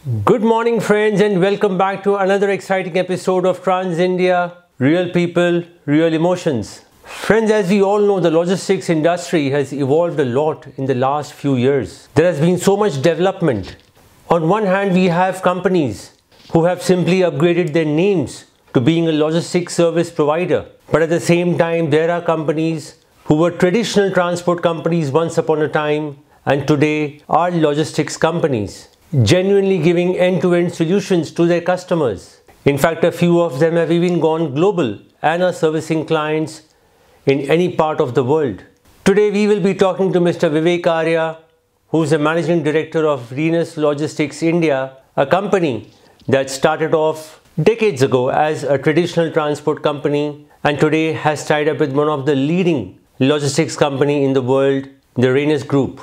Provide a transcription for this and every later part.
Good morning friends and welcome back to another exciting episode of Trans India, Real People, Real Emotions. Friends, as we all know, the logistics industry has evolved a lot in the last few years. There has been so much development. On one hand, we have companies who have simply upgraded their names to being a logistics service provider. But at the same time, there are companies who were traditional transport companies once upon a time and today are logistics companies, genuinely giving end-to-end solutions to their customers. In fact, a few of them have even gone global and are servicing clients in any part of the world. Today we will be talking to Mr. Vivek Arya, who is the Managing Director of Rhenus Logistics India, a company that started off decades ago as a traditional transport company and today has tied up with one of the leading logistics company in the world, the Rhenus Group.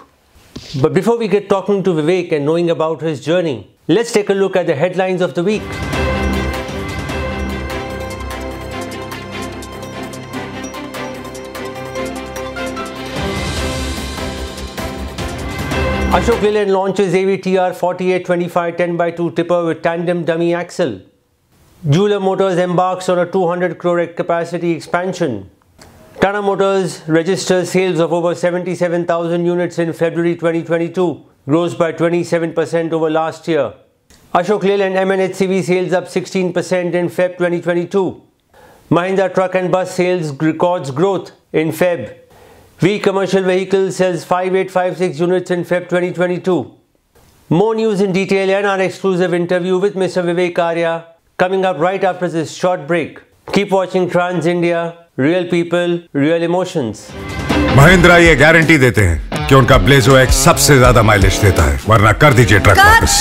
But before we get talking to Vivek and knowing about his journey, let's take a look at the headlines of the week. Ashok Leyland launches AVTR 4825 10x2 tipper with tandem dummy axle. Jeweler Motors embarks on a 200 crore capacity expansion. Tata Motors registers sales of over 77,000 units in February 2022, grows by 27% over last year. Ashok Leyland MNHCV sales up 16% in Feb 2022. Mahindra Truck and Bus sales records growth in Feb. VE Commercial Vehicles sells 5856 units in Feb 2022. More news in detail and our exclusive interview with Mr. Vivek Arya coming up right after this short break. Keep watching Trans India, Real People, Real Emotions. Mahindra ये guarantee देते हैं कि उनका Blazo x सबसे ज्यादा mileage देता है, वरना कर दीजिए ट्रक वापस।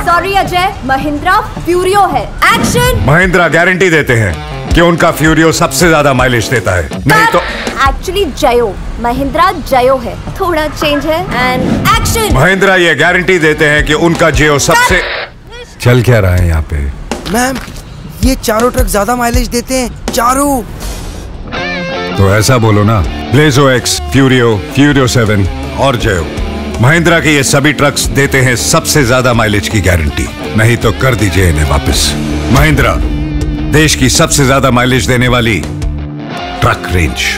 सॉरी अजय, महिंद्रा फ्यूरियो है। एक्शन। महिंद्रा गारंटी देते हैं कि उनका फ्यूरियो सबसे ज्यादा माइलेज देता है, नहीं तो एक्चुअली जयो, महिंद्रा जयो है, थोड़ा चेंज है। And action. महिंद्रा ये गारंटी देते हैं कि उनका जयो सबसे। चल क्या रहा है यहाँ पे? मैम, ये चारों ट्रक ज्यादा माइलेज देते हैं, चारों। तो ऐसा बोलो ना, ब्लेजो एक्स, फ्यूरियो, फ्यूरियो 7 और जयो। महिंद्रा के ये सभी ट्रक्स देते हैं सबसे ज्यादा माइलेज की गारंटी, नहीं तो कर दीजिए इन्हें वापस। महिंद्रा, देश की सबसे ज्यादा माइलेज देने वाली truck range.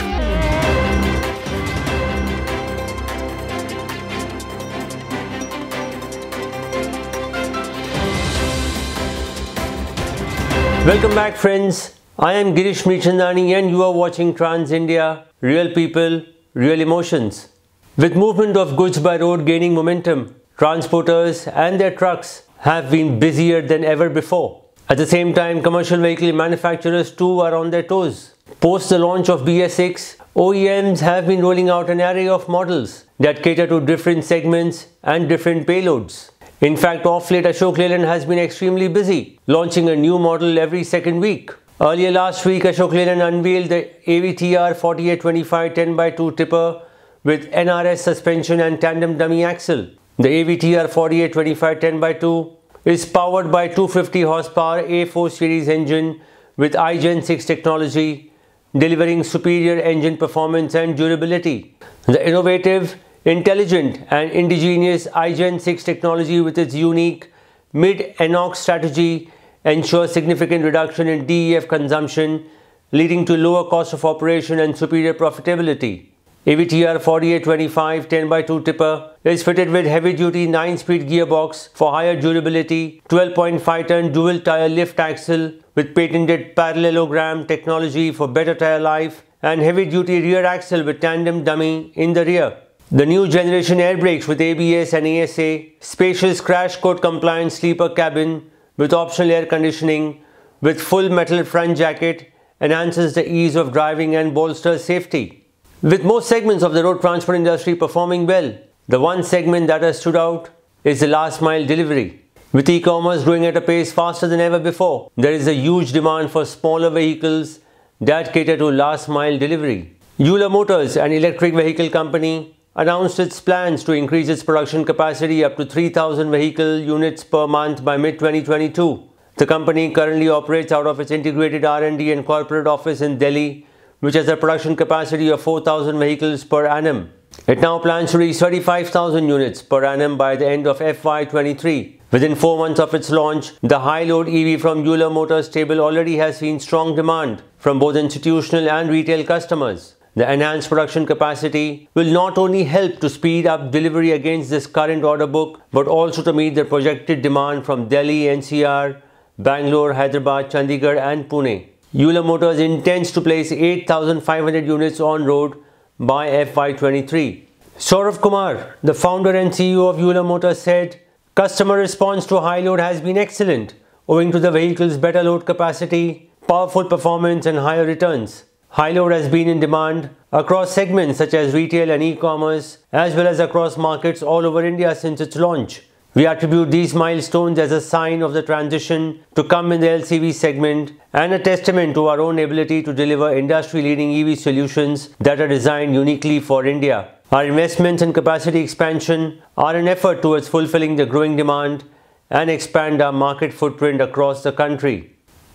Welcome back friends, I am Girish Michandani and you are watching Trans India, Real People, Real Emotions. With movement of goods by road gaining momentum, transporters and their trucks have been busier than ever before. At the same time, commercial vehicle manufacturers too are on their toes. Post the launch of BS6, OEMs have been rolling out an array of models that cater to different segments and different payloads. In fact, of late, Ashok Leyland has been extremely busy, launching a new model every second week. Earlier last week, Ashok Leyland unveiled the AVTR 4825 10x2 tipper with NRS suspension and tandem dummy axle. The AVTR 4825 10x2 is powered by 250 horsepower A4 series engine with iGen 6 technology, delivering superior engine performance and durability. The innovative, intelligent and indigenous iGen 6 technology with its unique mid-NOx strategy ensures significant reduction in DEF consumption, leading to lower cost of operation and superior profitability. AVTR 4825 10x2 tipper is fitted with heavy-duty 9-speed gearbox for higher durability, 12.5-ton dual-tire lift axle with patented parallelogram technology for better tire life, and heavy-duty rear axle with tandem dummy in the rear. The new generation air brakes with ABS and ASA, spacious crash code compliant sleeper cabin with optional air conditioning with full metal front jacket enhances the ease of driving and bolsters safety. With most segments of the road transport industry performing well, the one segment that has stood out is the last mile delivery. With e-commerce growing at a pace faster than ever before, there is a huge demand for smaller vehicles that cater to last mile delivery. Jeweler Motors, an electric vehicle company, announced its plans to increase its production capacity up to 3,000 vehicle units per month by mid-2022. The company currently operates out of its integrated R&D and corporate office in Delhi, which has a production capacity of 4,000 vehicles per annum. It now plans to reach 35,000 units per annum by the end of FY23. Within 4 months of its launch, the high-load EV from Euler Motors stable already has seen strong demand from both institutional and retail customers. The enhanced production capacity will not only help to speed up delivery against this current order book, but also to meet the projected demand from Delhi, NCR, Bangalore, Hyderabad, Chandigarh and Pune. Euler Motors intends to place 8,500 units on road by FY23. Saurav Kumar, the founder and CEO of Euler Motors, said, "Customer response to high load has been excellent, owing to the vehicle's better load capacity, powerful performance and higher returns. High load has been in demand across segments such as retail and e-commerce, as well as across markets all over India since its launch. We attribute these milestones as a sign of the transition to come in the LCV segment and a testament to our own ability to deliver industry-leading EV solutions that are designed uniquely for India. Our investments in capacity expansion are an effort towards fulfilling the growing demand and expand our market footprint across the country."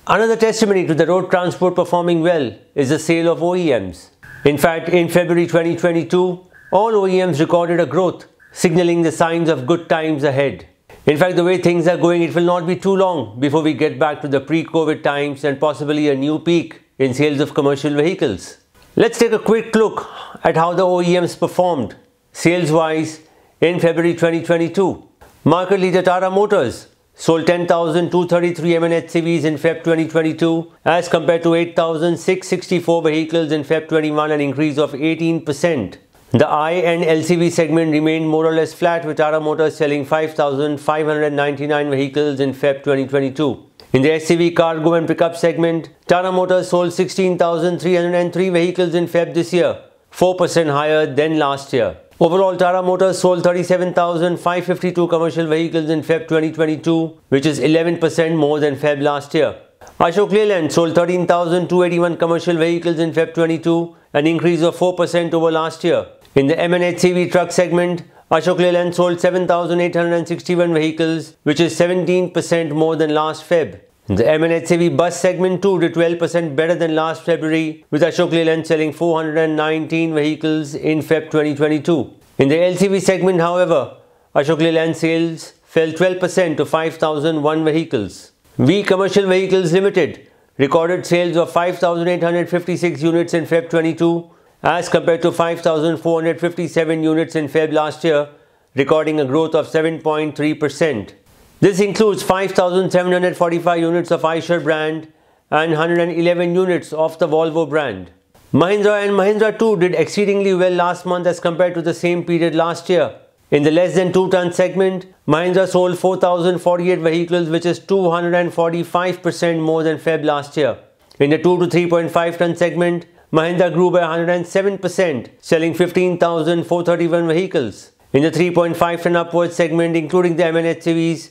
Another testimony to the road transport performing well is the sale of OEMs. In fact, in February 2022, all OEMs recorded a growth, signaling the signs of good times ahead. In fact, the way things are going, it will not be too long before we get back to the pre-COVID times and possibly a new peak in sales of commercial vehicles. Let's take a quick look at how the OEMs performed sales-wise in February 2022. Market leader Tata Motors sold 10,233 MNHCVs in Feb 2022 as compared to 8,664 vehicles in Feb 21, an increase of 18%. The I and LCV segment remained more or less flat, with Tata Motors selling 5,599 vehicles in Feb 2022. In the SCV cargo and pickup segment, Tata Motors sold 16,303 vehicles in Feb this year, 4% higher than last year. Overall, Tata Motors sold 37,552 commercial vehicles in Feb 2022, which is 11% more than Feb last year. Ashok Leyland sold 13,281 commercial vehicles in Feb 22, an increase of 4% over last year. In the MNHCV truck segment, Ashok Leyland sold 7,861 vehicles, which is 17% more than last Feb. The MNHCV bus segment too did 12% better than last February, with Ashok Leyland selling 419 vehicles in Feb 2022. In the LCV segment, however, Ashok Leyland sales fell 12% to 5,001 vehicles. We Commercial Vehicles Limited recorded sales of 5,856 units in Feb 22 as compared to 5,457 units in Feb last year, recording a growth of 7.3%. This includes 5,745 units of Eicher brand and 111 units of the Volvo brand. Mahindra and Mahindra too did exceedingly well last month as compared to the same period last year. In the less than 2-ton segment, Mahindra sold 4,048 vehicles, which is 245% more than Feb last year. In the 2 to 3.5 ton segment, Mahindra grew by 107%, selling 15,431 vehicles. In the 3.5 ton upwards segment, including the MNHCVs,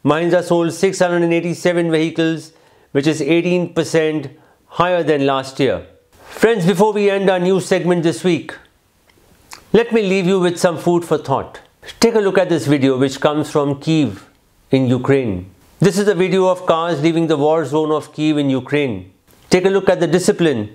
Mahindra sold 687 vehicles, which is 18% higher than last year. Friends, before we end our news segment this week, let me leave you with some food for thought. Take a look at this video, which comes from Kyiv in Ukraine. This is a video of cars leaving the war zone of Kyiv in Ukraine. Take a look at the discipline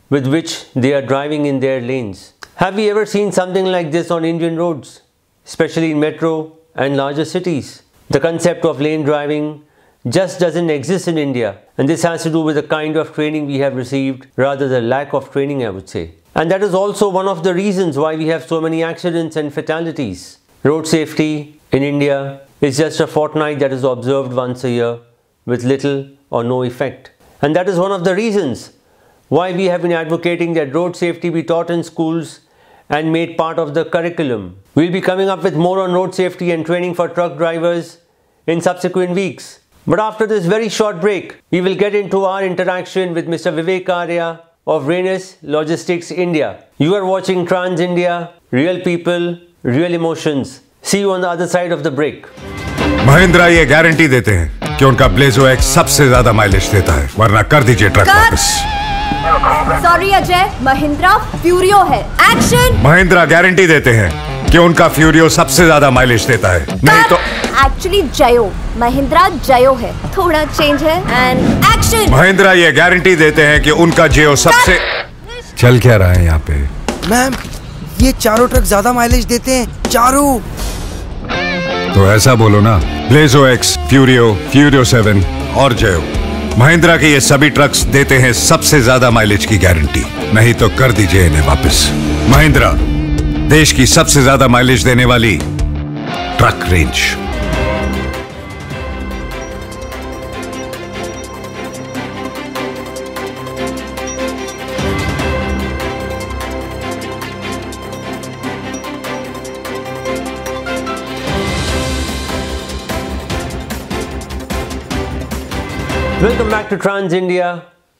with which they are driving in their lanes. Have we ever seen something like this on Indian roads, especially in metro and larger cities? The concept of lane driving just doesn't exist in India, and this has to do with the kind of training we have received, rather the lack of training, I would say. And that is also one of the reasons why we have so many accidents and fatalities. Road safety in India is just a fortnight that is observed once a year with little or no effect. And that is one of the reasons why we have been advocating that road safety be taught in schools and made part of the curriculum. We'll be coming up with more on road safety and training for truck drivers in subsequent weeks. But after this very short break, we will get into our interaction with Mr. Vivek Arya of Rhenus Logistics India. You are watching Trans India, real people, real emotions. See you on the other side of the break. Mahindra ये guarantee देते हैं कि उनका Blazo x सबसे ज्यादा mileage देता है, वरना कर दीजिए ट्रक वापस। सॉरी अजय, महिंद्रा फ्यूरियो है। एक्शन। महिंद्रा गारंटी देते हैं कि उनका फ्यूरियो सबसे ज्यादा माइलेज देता है, नहीं तो एक्चुअली जयो, महिंद्रा जयो है, थोड़ा चेंज है। And action. महिंद्रा ये गारंटी देते हैं कि उनका जयो सबसे। चल क्या रहा है यहाँ पे? मैम, ये चारों ट्रक ज्यादा माइलेज देते हैं, चारों। तो ऐसा बोलो ना, ब्लेजो एक्स, फ्यूरियो, फ्यूरियो 7 और जयो। महिंद्रा के ये सभी ट्रक्स देते हैं सबसे ज्यादा माइलेज की गारंटी। नहीं तो कर दीजिए इन्हें वापस। महिंद्रा, देश की सबसे ज्यादा माइलेज देने वाली truck range. Welcome back to Trans India,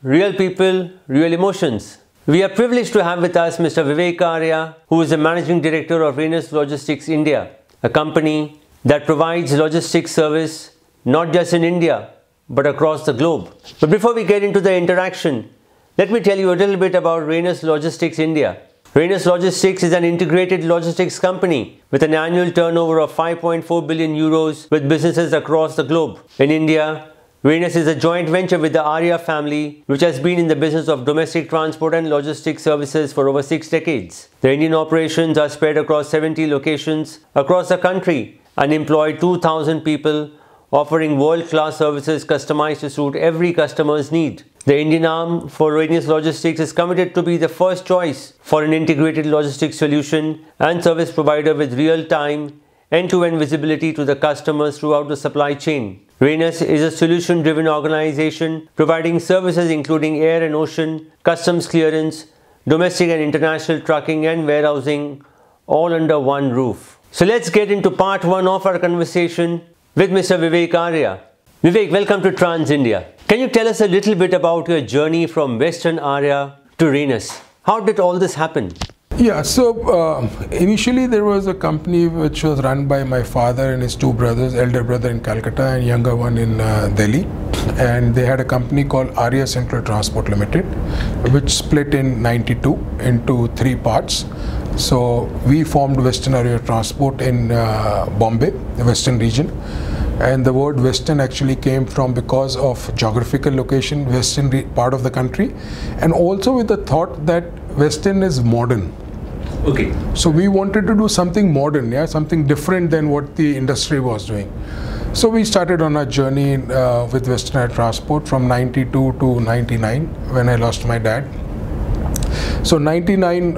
real people, real emotions. We are privileged to have with us Mr. Vivek Arya, who is the Managing Director of Rhenus Logistics India, a company that provides logistics service not just in India, but across the globe. But before we get into the interaction, let me tell you a little bit about Rhenus Logistics India. Rhenus Logistics is an integrated logistics company with an annual turnover of 5.4 billion euros with businesses across the globe. In India, Rhenus is a joint venture with the Arya family, which has been in the business of domestic transport and logistics services for over 6 decades. The Indian operations are spread across 70 locations across the country and employ 2,000 people, offering world-class services customized to suit every customer's need. The Indian arm for Rhenus Logistics is committed to be the first choice for an integrated logistics solution and service provider with real-time, end-to-end visibility to the customers throughout the supply chain. Rhenus is a solution-driven organization providing services including air and ocean, customs clearance, domestic and international trucking and warehousing, all under one roof. So let's get into part 1 of our conversation with Mr. Vivek Arya. Vivek, welcome to Trans India. Can you tell us a little bit about your journey from Western Arya to Rhenus? How did all this happen? Yeah, so initially there was a company which was run by my father and his 2 brothers, elder brother in Calcutta and younger one in Delhi, and they had a company called Arya Central Transport Limited, which split in '92 into 3 parts. So we formed Western Arya Transport in Bombay, the Western region, and the word Western actually came from because of geographical location, Western part of the country, and also with the thought that Western is modern. Okay. So we wanted to do something modern, yeah, something different than what the industry was doing. So we started on our journey with Western Air Transport from '92 to '99 when I lost my dad. So '99,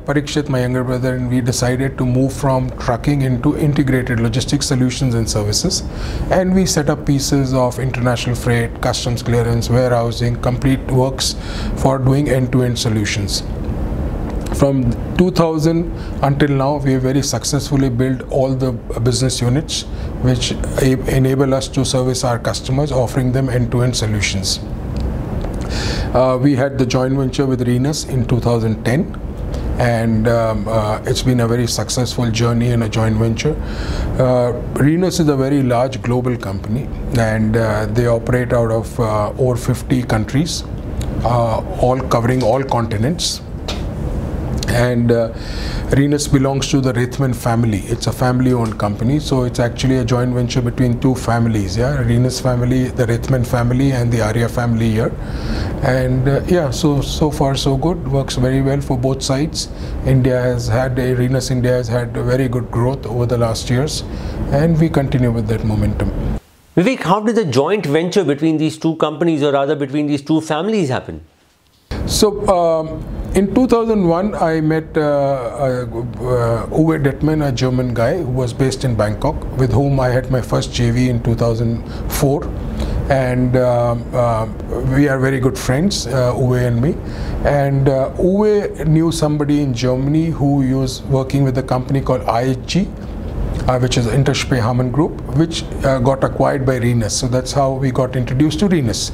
Parikshit, my younger brother, and we decided to move from trucking into integrated logistics solutions and services, and we set up pieces of international freight, customs clearance, warehousing, complete works for doing end-to-end solutions. From 2000 until now, we have very successfully built all the business units which enable us to service our customers, offering them end-to-end solutions. We had the joint venture with Rhenus in 2010, and it's been a very successful journey in a joint venture. Rhenus is a very large global company, and they operate out of over 50 countries, all covering all continents. And Rhenus belongs to the Rithman family. It's a family-owned company, so it's actually a joint venture between 2 families. Yeah, Rhenus family, the Rithman family, and the Arya family here. And yeah, so far so good. Works very well for both sides. Rhenus India has had very good growth over the last years, and we continue with that momentum. Vivek, how did the joint venture between these 2 companies, or rather between these 2 families, happen? So in 2001, I met Uwe Detman, a German guy who was based in Bangkok, with whom I had my first JV in 2004. And we are very good friends, Uwe and me. And Uwe knew somebody in Germany who was working with a company called IHG, which is Interspe Harman Group, which got acquired by Rhenus. So that's how we got introduced to Rhenus.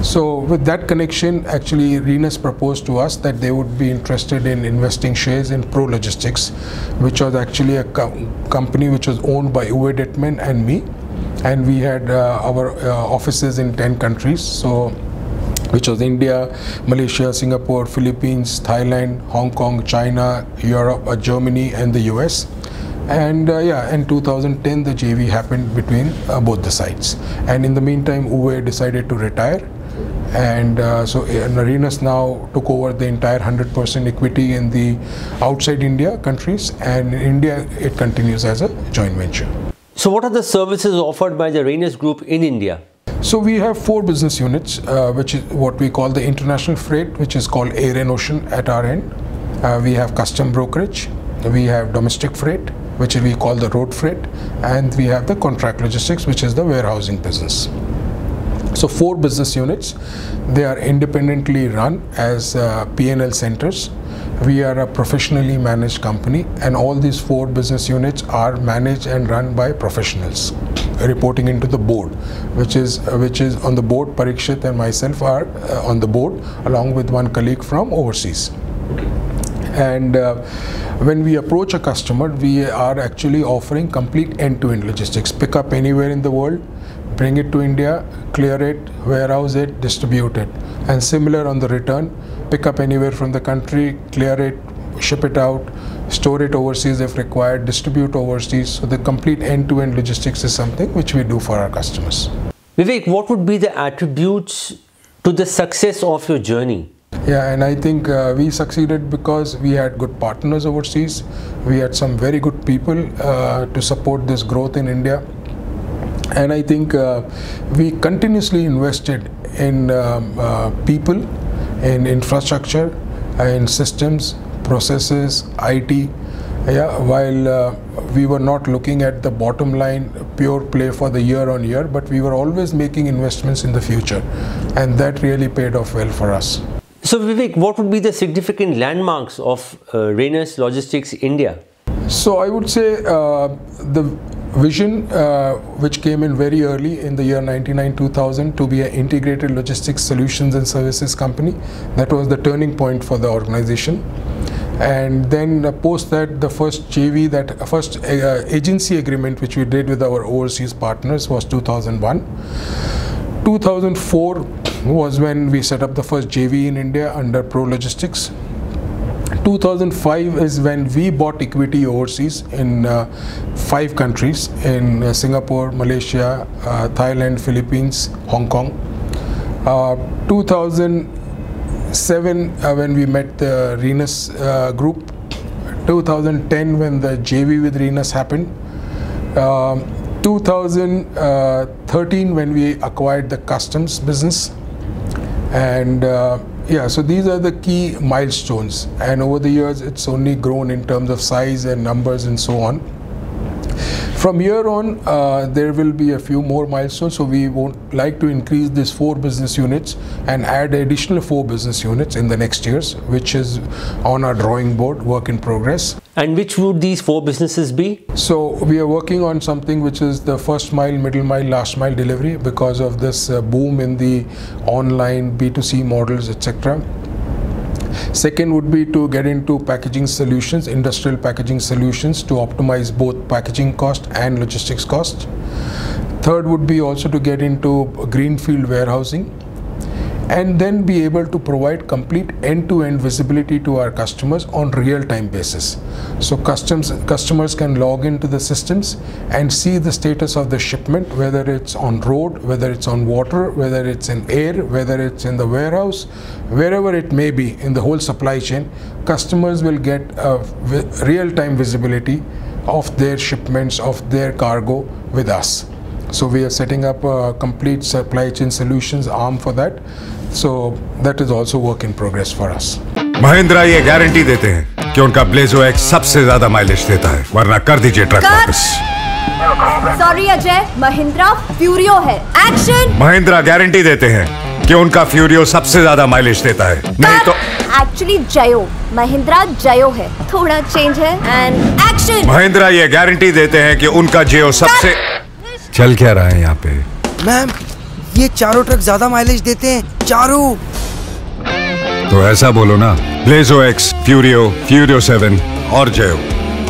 So with that connection, actually Rhenus proposed to us that they would be interested in investing shares in Pro Logistics, which was actually a company which was owned by Uwe Detman and me. And we had our offices in 10 countries, so which was India, Malaysia, Singapore, Philippines, Thailand, Hong Kong, China, Europe, Germany, and the US. And yeah, in 2010 the JV happened between both the sides. And in the meantime, Uwe decided to retire. And so Rhenus now took over the entire 100% equity in the outside India countries, and in India it continues as a joint venture. So what are the services offered by the Rhenus Group in India? So we have 4 business units, which is what we call the international freight, which is called air and ocean at our end. We have custom brokerage, we have domestic freight, which we call the road freight, and we have the contract logistics, which is the warehousing business. So 4 business units, they are independently run as P&L centers. We are a professionally managed company, and all these 4 business units are managed and run by professionals reporting into the board, which is on the board. Parikshit and myself are on the board along with one colleague from overseas. And when we approach a customer, we are actually offering complete end-to-end logistics. Pick up anywhere in the world, bring it to India, clear it, warehouse it, distribute it. And similar on the return, pick up anywhere from the country, clear it, ship it out, store it overseas if required, distribute overseas. So the complete end-to-end logistics is something which we do for our customers. Vivek, what would be the attributes to the success of your journey? Yeah, and I think we succeeded because we had good partners overseas. We had some very good people to support this growth in India. And I think we continuously invested in people, in infrastructure, in systems, processes, IT. Yeah, while we were not looking at the bottom line pure play for the year on year, but we were always making investments in the future, and that really paid off well for us. So Vivek, what would be the significant landmarks of Rhenus Logistics India? So I would say the vision which came in very early in the year 99-2000 to be an integrated logistics solutions and services company. That was the turning point for the organization. And then post that, the first JV, that first agency agreement which we did with our overseas partners was 2001. 2004 was when we set up the first JV in India under Pro Logistics. 2005 is when we bought equity overseas in 5 countries, in Singapore, Malaysia, Thailand, Philippines, Hong Kong. 2007 when we met the Rhenus group. 2010 when the JV with Rhenus happened. 2013 when we acquired the customs business. And yeah, so these are the key milestones, and over the years it's only grown in terms of size and numbers and so on. From here on, there will be a few more milestones, so we would like to increase these 4 business units and add additional 4 business units in the next years, which is on our drawing board, work in progress. And which would these 4 businesses be? So we are working on something which is the first mile, middle mile, last mile delivery because of this boom in the online B2C models, etc. Second would be to get into packaging solutions, industrial packaging solutions, to optimize both packaging cost and logistics cost. Third would be also to get into greenfield warehousing, and then be able to provide complete end-to-end visibility to our customers on real-time basis. So customers can log into the systems and see the status of the shipment, whether it's on road, whether it's on water, whether it's in air, whether it's in the warehouse, wherever it may be in the whole supply chain. Customers will get a real-time visibility of their shipments, of their cargo with us. So we are setting up a complete supply chain solutions arm for that. So that is also work in progress for us. Mahindra ये guarantee देते हैं कि उनका Blazo x सबसे ज्यादा mileage देता है, वरना कर दीजिए ट्रक वापस। सॉरी अजय, महिंद्रा फ्यूरियो है। एक्शन। महिंद्रा गारंटी देते हैं कि उनका फ्यूरियो सबसे ज्यादा माइलेज देता है, नहीं तो एक्चुअली जयो, महिंद्रा जयो है, थोड़ा चेंज है। And action. महिंद्रा ये गारंटी देते हैं कि उनका जियो सबसे चल क्या रहा है यहाँ पे? मैम, ये चारों ट्रक ज्यादा माइलेज देते हैं, चारों। तो ऐसा बोलो ना, ब्लेजो एक्स, फ्यूरियो, फ्यूरियो 7 और जयो।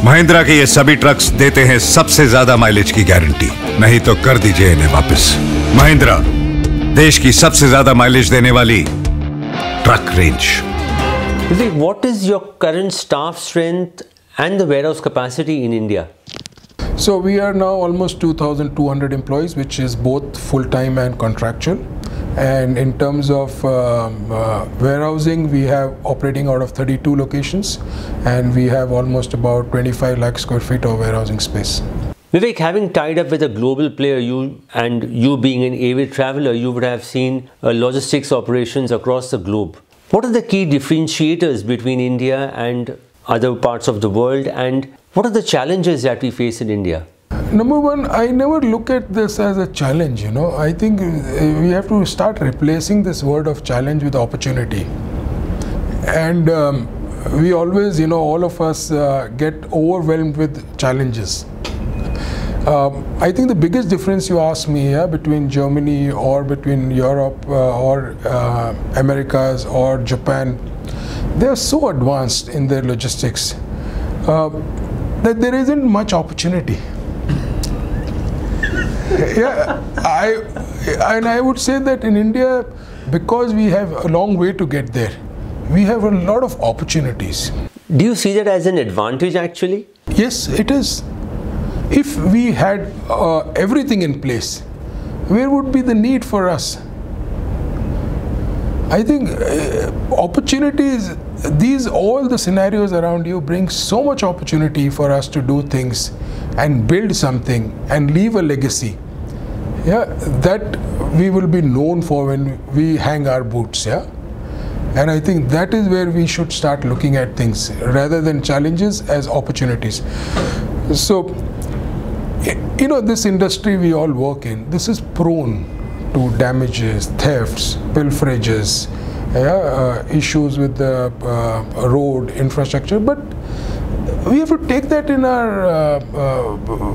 महिंद्रा के ये सभी ट्रक्स देते हैं सबसे ज्यादा माइलेज की गारंटी, नहीं तो कर दीजिए इन्हें वापस। महिंद्रा, देश की सबसे ज्यादा माइलेज देने वाली truck range. Vivek, what is your current staff strength and the warehouse capacity in India? So we are now almost 2,200 employees, which is both full-time and contractual. And in terms of warehousing, we have operating out of 32 locations, and we have almost about 25 lakh square feet of warehousing space. Vivek, having tied up with a global player, you being an avid traveler, you would have seen logistics operations across the globe. What are the key differentiators between India and other parts of the world, and what are the challenges that we face in India? Number one, I never look at this as a challenge, I think we have to start replacing this word of challenge with opportunity. And we always, all of us get overwhelmed with challenges. I think the biggest difference, you ask me, between Germany or between Europe or Americas or Japan, they are so advanced in their logistics that there isn't much opportunity. I would say that in India, because we have a long way to get there, we have a lot of opportunities. Do you see that as an advantage actually? Yes, it is. If we had everything in place, where would be the need for us? I think opportunities, all the scenarios around you bring so much opportunity for us to do things and build something and leave a legacy. That we will be known for when we hang our boots. And I think that is where we should start looking at things rather than challenges as opportunities. So, this industry we all work in, this is prone to damages, thefts, pilferages, issues with the road infrastructure, but we have to take that in our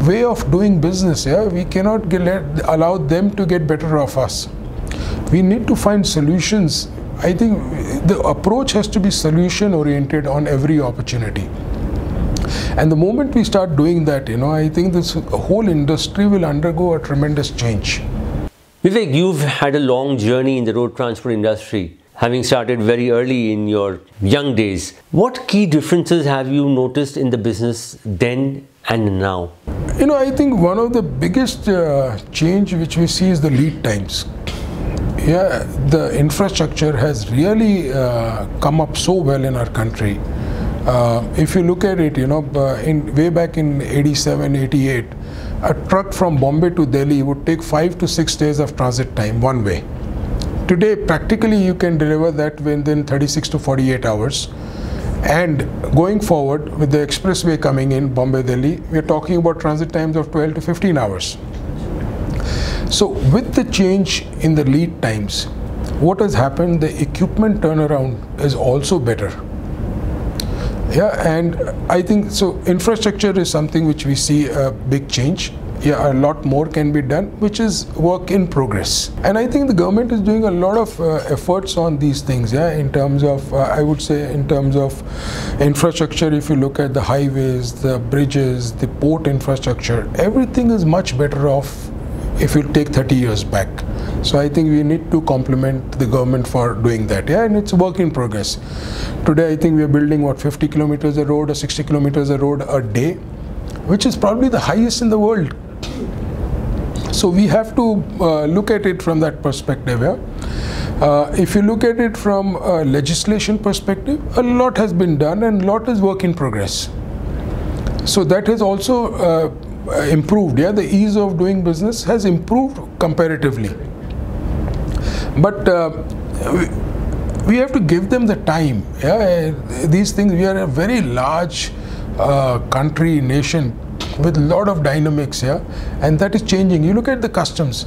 way of doing business. We cannot allow them to get better of us. We need to find solutions. I think the approach has to be solution oriented on every opportunity. And the moment we start doing that, I think this whole industry will undergo a tremendous change. Vivek, you've had a long journey in the road transport industry, having started very early in your young days. What key differences have you noticed in the business then and now? I think one of the biggest change which we see is the lead times. The infrastructure has really come up so well in our country. If you look at it, way back in 87, 88, a truck from Bombay to Delhi would take 5 to 6 days of transit time one way. Today, practically you can deliver that within 36 to 48 hours. And going forward, with the expressway coming in, Bombay-Delhi, we are talking about transit times of 12 to 15 hours. So with the change in the lead times, what has happened, the equipment turnaround is also better. And I think so infrastructure is something which we see a big change. A lot more can be done, which is work in progress. And I think the government is doing a lot of efforts on these things, in terms of, I would say, in terms of infrastructure. If you look at the highways, the bridges, the port infrastructure, everything is much better off if you take 30 years back. So I think we need to compliment the government for doing that. And it's work in progress. Today, I think we are building 50 kilometers a road or 60 kilometers a road a day, which is probably the highest in the world. So we have to look at it from that perspective. If you look at it from a legislation perspective, a lot has been done and a lot is work in progress. So that has also improved. The ease of doing business has improved comparatively. But we have to give them the time. These things, we are a very large country, nation, with a lot of dynamics, and that is changing. You look at the customs.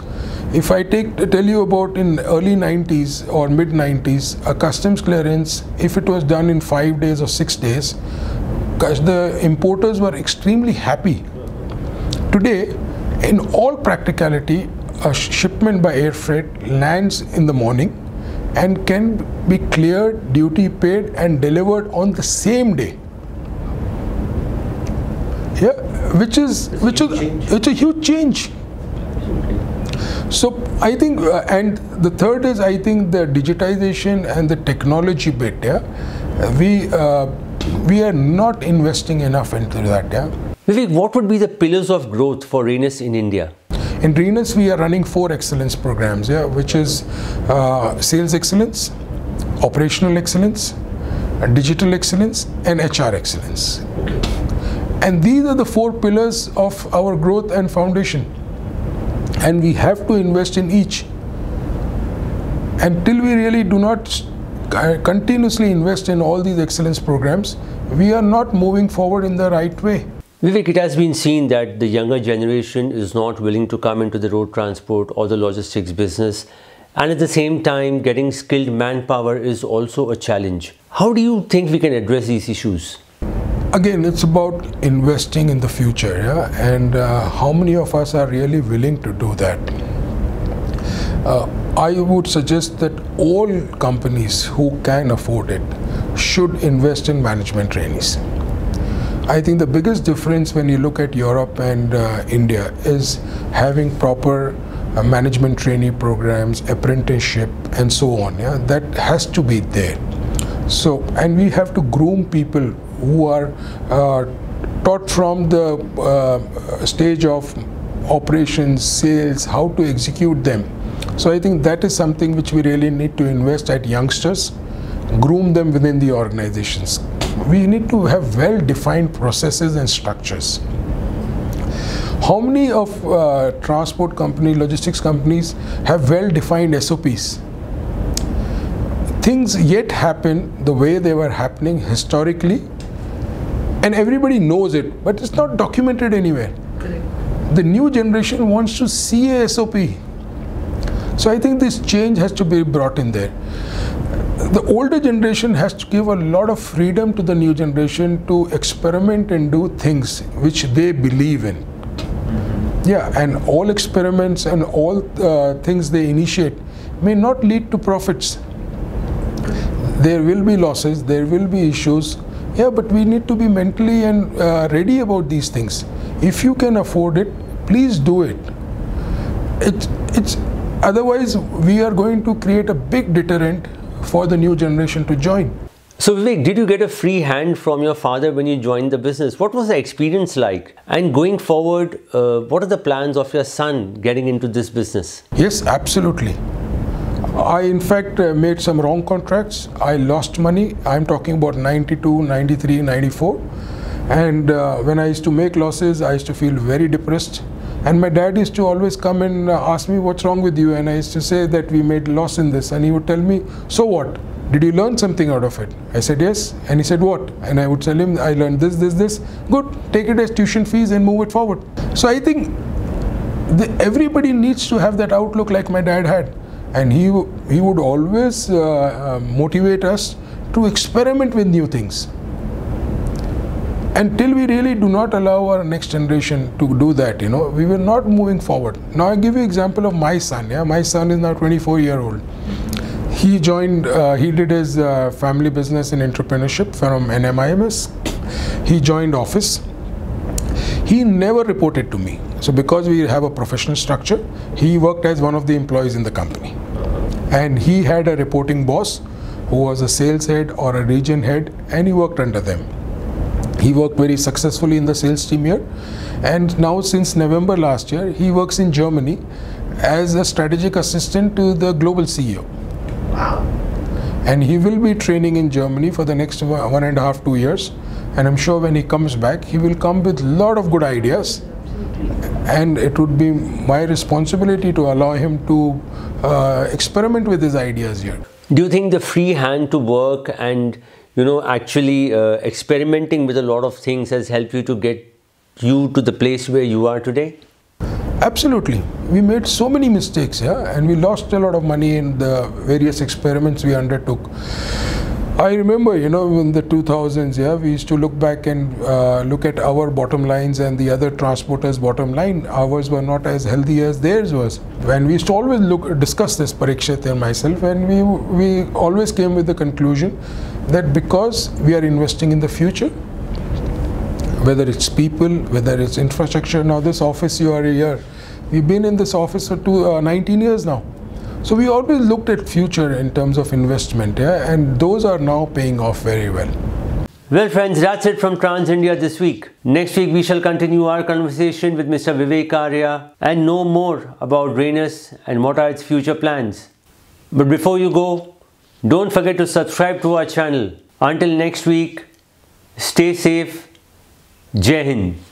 If I tell you about in early 90s or mid 90s, a customs clearance, if it was done in 5 days or 6 days, the importers were extremely happy. Today, in all practicality, a shipment by air freight lands in the morning and can be cleared, duty paid, and delivered on the same day. Which is a huge change. So I think, and the third is, I think, the digitization and the technology bit. We are not investing enough into that. Vivek, what would be the pillars of growth for Rhenus in India? In Rhenus, we are running 4 excellence programs, which is sales excellence, operational excellence, digital excellence, and HR excellence. And these are the 4 pillars of our growth and foundation. And we have to invest in each. Until we really do not continuously invest in all these excellence programs, we are not moving forward in the right way. Vivek, it has been seen that the younger generation is not willing to come into the road transport or the logistics business, and at the same time getting skilled manpower is also a challenge. How do you think we can address these issues? Again, it's about investing in the future, and how many of us are really willing to do that? I would suggest that all companies who can afford it should invest in management trainees. I think the biggest difference when you look at Europe and India is having proper management trainee programs, apprenticeship, and so on. That has to be there. So, and we have to groom people who are taught from the stage of operations, sales, how to execute them. So I think that is something which we really need to invest at youngsters, groom them within the organizations. We need to have well-defined processes and structures. How many of transport companies, logistics companies have well-defined SOPs? Things yet happen the way they were happening historically, and everybody knows it, but it's not documented anywhere. Correct. The new generation wants to see a SOP. So I think this change has to be brought in there. The older generation has to give a lot of freedom to the new generation to experiment and do things which they believe in. Yeah, and all experiments and all things they initiate may not lead to profits. There will be losses, there will be issues. Yeah, but we need to be mentally and ready about these things. If you can afford it, please do it. Otherwise, we are going to create a big deterrent for the new generation to join. So Vivek, did you get a free hand from your father when you joined the business? What was the experience like? And going forward, what are the plans of your son getting into this business? Yes, absolutely. I in fact made some wrong contracts. I lost money. I'm talking about 92, 93, 94. And when I used to make losses, I used to feel very depressed. And my dad used to always come and ask me, what's wrong with you? And I used to say that we made loss in this. And he would tell me, so what? Did you learn something out of it? I said, yes. And he said, what? And I would tell him, I learned this, this, this. Good, take it as tuition fees and move it forward. So I think everybody needs to have that outlook like my dad had. And he would always motivate us to experiment with new things. Until we really do not allow our next generation to do that, we were not moving forward. Now I give you an example of my son. My son is now 24-year-old. He joined, he did his family business in entrepreneurship from NMIMS. He joined office. He never reported to me. So because we have a professional structure, he worked as one of the employees in the company. And he had a reporting boss who was a sales head or a region head, and he worked under them. He worked very successfully in the sales team here, and now since November last year, he works in Germany as a strategic assistant to the global CEO. Wow. And he will be training in Germany for the next 1.5 to 2 years, and I'm sure when he comes back, he will come with a lot of good ideas, and it would be my responsibility to allow him to experiment with his ideas here. Do you think the free hand to work and actually experimenting with a lot of things has helped you to get you to the place where you are today? Absolutely. We made so many mistakes, and we lost a lot of money in the various experiments we undertook. I remember, in the 2000s, we used to look back and look at our bottom lines and the other transporters' bottom line. Ours were not as healthy as theirs was. When we used to always discuss this, Parikshit and myself, and we always came with the conclusion that because we are investing in the future, whether it's people, whether it's infrastructure. Now this office you are here, we've been in this office for 19 years now. So we always looked at future in terms of investment, and those are now paying off very well. Well friends, that's it from Trans India this week. Next week we shall continue our conversation with Mr. Vivek Arya and know more about Rhenus and what are its future plans. But before you go, don't forget to subscribe to our channel. Until next week, stay safe Jai Hind.